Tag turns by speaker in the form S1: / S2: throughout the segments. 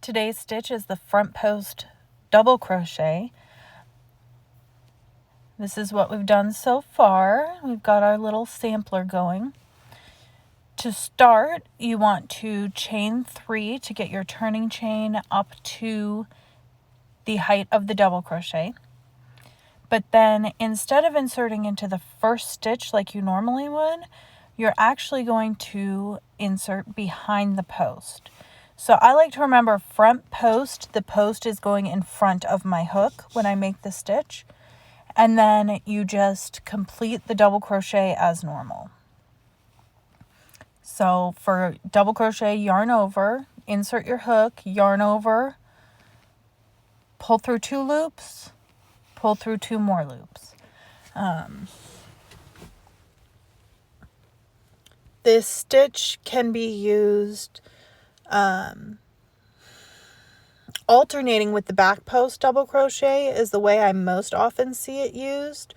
S1: Today's stitch is the front post double crochet. This is what we've done so far. We've got our little sampler going. To start, you want to chain 3 to get your turning chain up to the height of the double crochet. But then instead of inserting into the first stitch like you normally would, you're actually going to insert behind the post. So I like to remember front post, the post is going in front of my hook when I make the stitch. And then you just complete the double crochet as normal. So for double crochet, yarn over, insert your hook, yarn over, pull through 2 loops, pull through 2 more loops. This stitch can be used alternating with the back post double crochet is the way I most often see it used.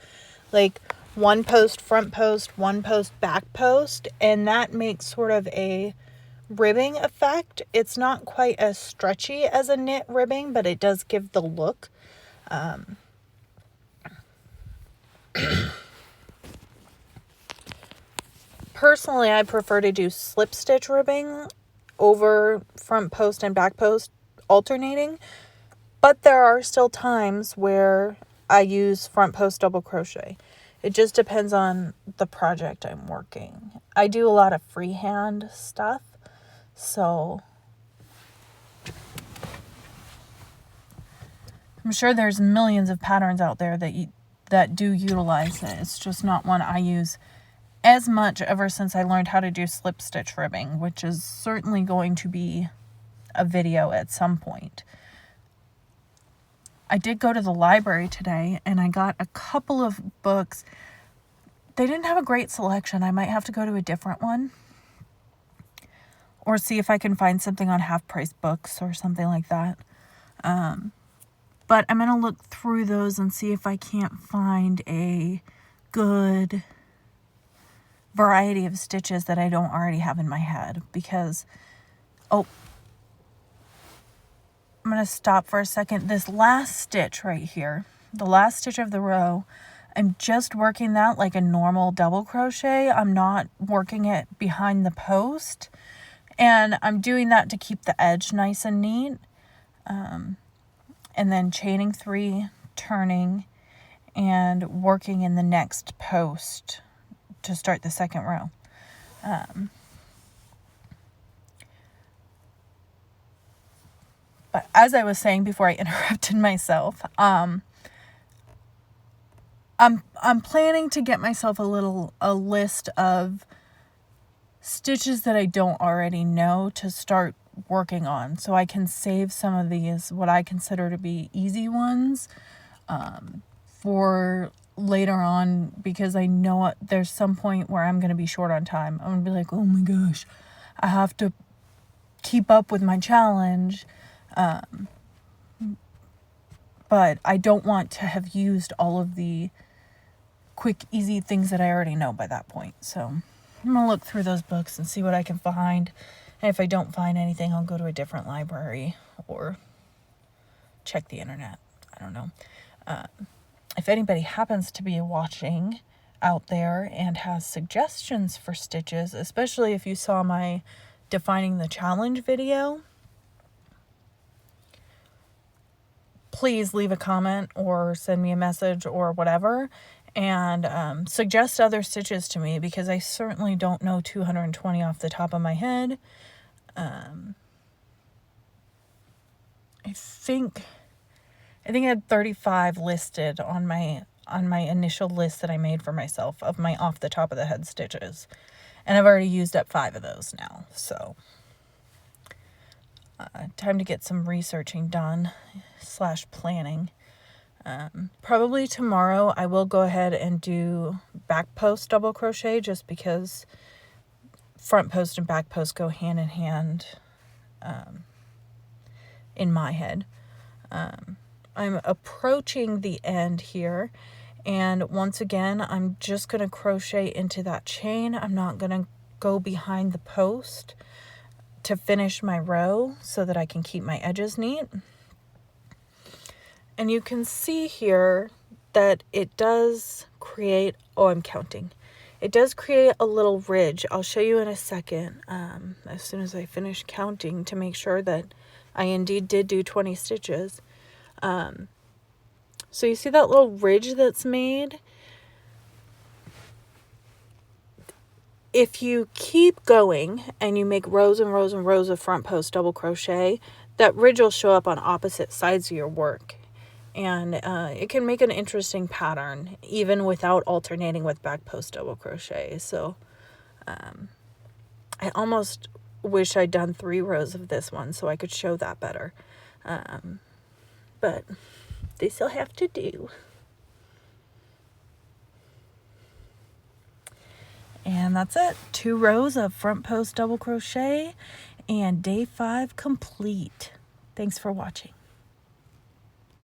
S1: Like 1 post front post, 1 post back post, and that makes sort of a ribbing effect. It's not quite as stretchy as a knit ribbing, but it does give the look. Personally, I prefer to do slip stitch ribbing over front post and back post alternating, but there are still times where I use front post double crochet. It just depends on the project I'm working. I do a lot of freehand stuff, so I'm sure there's millions of patterns out there that do utilize it. It's just not one I use as much ever since I learned how to do slip stitch ribbing, which is certainly going to be a video at some point. I did go to the library today and I got a couple of books. They didn't have a great selection. I might have to go to a different one or see if I can find something on Half Price Books or something like that. But I'm going to look through those and see if I can't find a good variety of stitches that I don't already have in my head, because I'm going to stop for a second. This last stitch right here, the last stitch of the row, I'm just working that like a normal double crochet. I'm not working it behind the post, and I'm doing that to keep the edge nice and neat. And then chaining 3, turning, and working in the next post to start the second row. But as I was saying before I interrupted myself, I'm planning to get myself a list of stitches that I don't already know to start working on, so I can save some of these, what I consider to be easy ones, for later on, because I know there's some point where I'm going to be short on time. I'm going to be like, oh my gosh, I have to keep up with my challenge. But I don't want to have used all of the quick, easy things that I already know by that point. So I'm going to look through those books and see what I can find. And if I don't find anything, I'll go to a different library or check the internet. I don't know. If anybody happens to be watching out there and has suggestions for stitches, especially if you saw my defining the challenge video, please leave a comment or send me a message or whatever, and suggest other stitches to me, because I certainly don't know 220 off the top of my head. I think I had 35 listed on my initial list that I made for myself of my off the top of the head stitches, and I've already used up 5 of those now. So time to get some researching done / planning. Probably tomorrow I will go ahead and do back post double crochet, just because front post and back post go hand in hand in my head. I'm approaching the end here, and once again I'm just going to crochet into that chain. I'm not going to go behind the post. to finish my row so that I can keep my edges neat. And you can see here that it does create, oh, I'm counting. It does create a little ridge. I'll show you in a second, as soon as I finish counting, to make sure that I indeed did do 20 stitches. So you see that little ridge that's made? If you keep going and you make rows and rows and rows of front post double crochet, that ridge will show up on opposite sides of your work. And it can make an interesting pattern even without alternating with back post double crochet. So I almost wish I'd done 3 rows of this one so I could show that better. But they still have to do. And that's it. 2 rows of front post double crochet and day 5 complete. Thanks for watching.